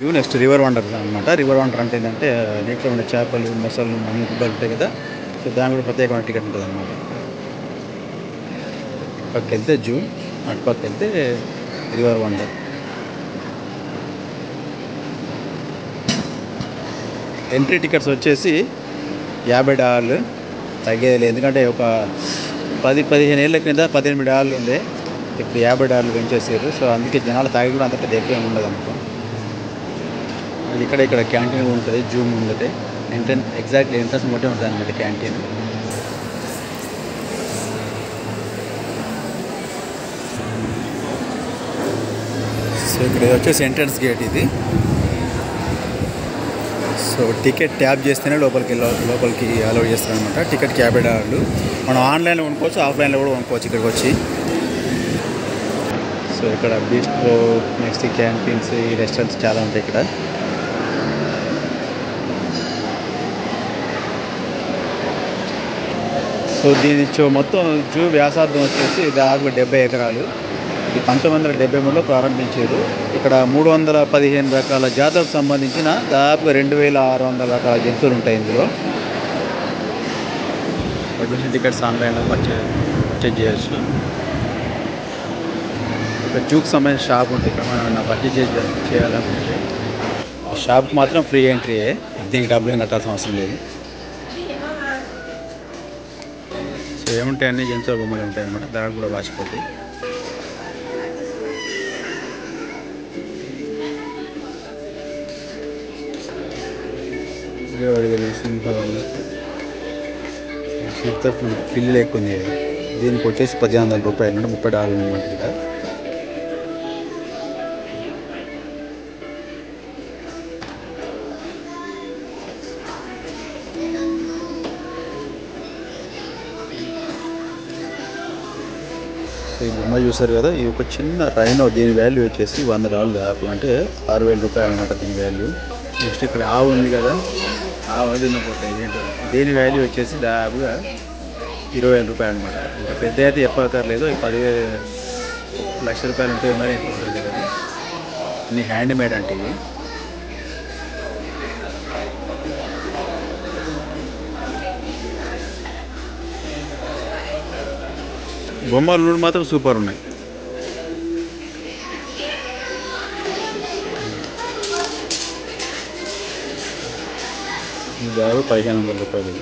Zoo next river wonder అనమాట. River wonder అంటే ఏంటంటే నీటిలో ఉండే చేపలు, మొసళ్ళు, గుబ్బలు ఉంటాయి కదా. సో దాని కూడా ప్రత్యేకమైన టికెట్ ఉంటుంది అనమాట. ఇటుపక్క వెళ్తే జూ, అటుపక్క వెళ్తే రివర్ వండర్. ఎంట్రీ టికెట్స్ వచ్చేసి $50 తగ్గేది. ఎందుకంటే ఒక 10-15 ఏళ్ళ కింద $18 ఉండే, ఇప్పుడు $50 పెంచేసారు. సో అందుకే జనాలు తాగి కూడా అంత పెద్ద ఎక్కువ ఉండదు అనుకో. అది ఇక్కడ క్యాంటీన్ ఉంటుంది జూ ముందటే. ఎగ్జాక్ట్లీ ఎంట్రన్స్ బట్టే ఉంటుంది అనమాట క్యాంటీన్. సో ఇక్కడ వచ్చేసి ఎంట్రన్స్ గేట్ ఇది. సో టికెట్ ట్యాప్ చేస్తేనే లోపలికి అలౌ చేస్తారనమాట. టికెట్కి $50. మనం ఆన్లైన్లో కొనుక్కోవచ్చు, ఆఫ్లైన్లో కూడా కొనుక్కోవచ్చు ఇక్కడికి వచ్చి. సో ఇక్కడ బీస్ట్రో, నెక్స్ట్ క్యాంటీన్స్, ఈ రెస్టారెంట్స్ చాలా ఉంటాయి ఇక్కడ. సో దీని మొత్తం జూ వ్యాసార్థం వచ్చేసి దాదాపు 70 ఎకరాలు. ఇది 1973లో ప్రారంభించారు. ఇక్కడ 315 రకాల జాతులకు సంబంధించిన దాదాపుగా 2600 రకాల జంతువులు ఉంటాయి ఇందులో. అడ్మిషన్ టికెట్స్ ఆన్లైన్లో పర్చేజ్ చేయొచ్చు. ఇక్కడ జూకి సంబంధించిన షాప్ ఉంటుంది. ఇక్కడ మనం పర్చేజ్ చేయాలనుకుంటే షాప్కి మాత్రం ఫ్రీ ఎంట్రీయే, దీనికి డబ్బులు ఏం కట్టాల్సిన అవసరం లేదు. సో ఏముంటాయి, అన్ని జంతువుల బొమ్మలు ఉంటాయి అన్నమాట. ధరలు కూడా వాచిపోతాయి. సింహాలు, పిల్లి లేకుంది. దీనికి వచ్చేసి $1800 అంటే $30 అనమాట. ఇక్కడ ఈ బొమ్మ చూసారు కదా, ఇది ఒక చిన్న రైనో. దీని వాల్యూ వచ్చేసి $100 దాపు, అంటే $6000 అనమాట దీని వాల్యూ. నెక్స్ట్ ఇక్కడ ఆవు ఉంది కదా, ఆవు తిన్నపోతాయి ఏంటో. దీని వాల్యూ వచ్చేసి దాదాపుగా $20,000 అనమాట. ఇంకా పెద్ద అయితే చెప్పక్కర్లేదు. 10,000 లక్ష రూపాయలు ఉంటాయి మరి, ఎక్కువ ఉంటుంది కదా. అన్ని హ్యాండ్ మేడ్ అంటే ఇవి. బొమ్మలు మాత్రం సూపర్ ఉన్నాయి. దాదాపు $1500.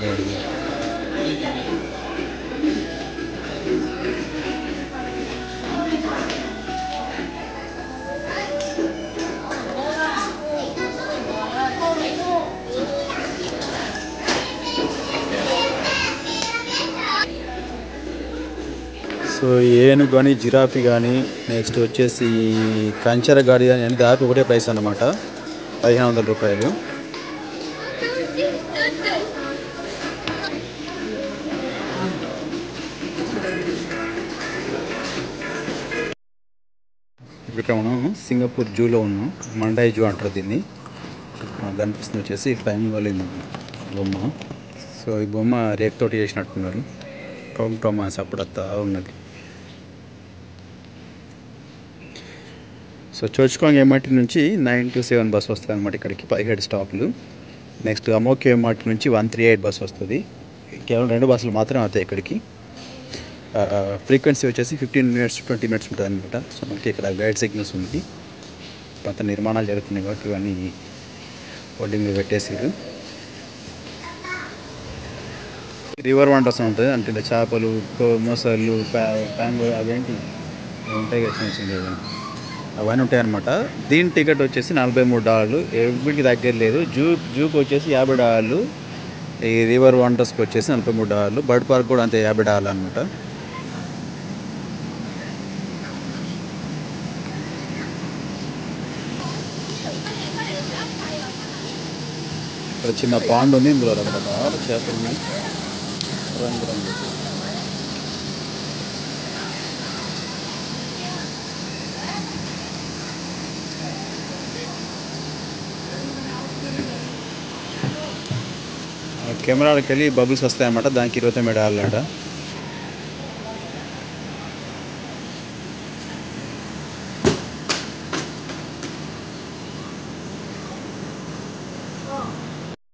గాడి సో ఏనుగు కానీ, జిరాఫీ కానీ, నెక్స్ట్ వచ్చేసి కంచర గాడి కానీ అన్ని దాదాపు ఒకటే ప్రైస్ అన్నమాట, $1500. ఇక్కడ మనం సింగపూర్ జూలో ఉన్నాం. మండాయి జూ అంటారు దీన్ని. కనిపిస్తుంది వచ్చేసి ఫ్లైయింగ్ వాళ్ళ బొమ్మ. సో ఈ బొమ్మ రేక్తోటి చేసినట్టున్నారు. టోమాస్ అప్పుడత్తా ఉన్నది. సో చోచుకోంగ్ ఎంఆర్టీ నుంచి 9 to 7 బస్సు వస్తుంది అనమాట ఇక్కడికి, 17 స్టాప్లు. నెక్స్ట్ అమోక్యో ఎంఆర్టీ నుంచి 138 బస్సు వస్తుంది. కేవలం 2 బస్సులు మాత్రమే అవుతాయి ఇక్కడికి. ఫ్రీక్వెన్సీ వచ్చేసి 15 minutes to 20 minutes ఉంటుంది అనమాట. సో మనకి ఇక్కడ గైడ్ సిగ్నల్స్ ఉంది. కొంత నిర్మాణాలు జరుగుతున్నాయి కాబట్టి ఇవన్నీ హోల్డింగ్ పెట్టేసారు. రివర్ వండర్స్ ఉంటుంది, అంటే ఇలా చేపలు, మొసళ్ళు, ప్యాంగు అవేంటి ఉంటాయి కదా చిన్న చిన్నవి, అవన్నీ ఉంటాయి అనమాట. దీని టికెట్ వచ్చేసి $43. ఎవరికి దగ్గర లేదు. జూకి వచ్చేసి $50. ఈ రివర్ వండర్స్కి వచ్చేసి $43. బర్డ్ పార్క్ కూడా అంతే, $50 అనమాట. ఇక్కడ చిన్న పాండ్ ఉంది, ఇందులో రకరకాల చేపలు ఉన్నాయి, రంగు రంగు. కెమెరాలకు వెళ్ళి బబుల్స్ వస్తాయన్నమాట, దానికి 29 డాలర్లు అంట.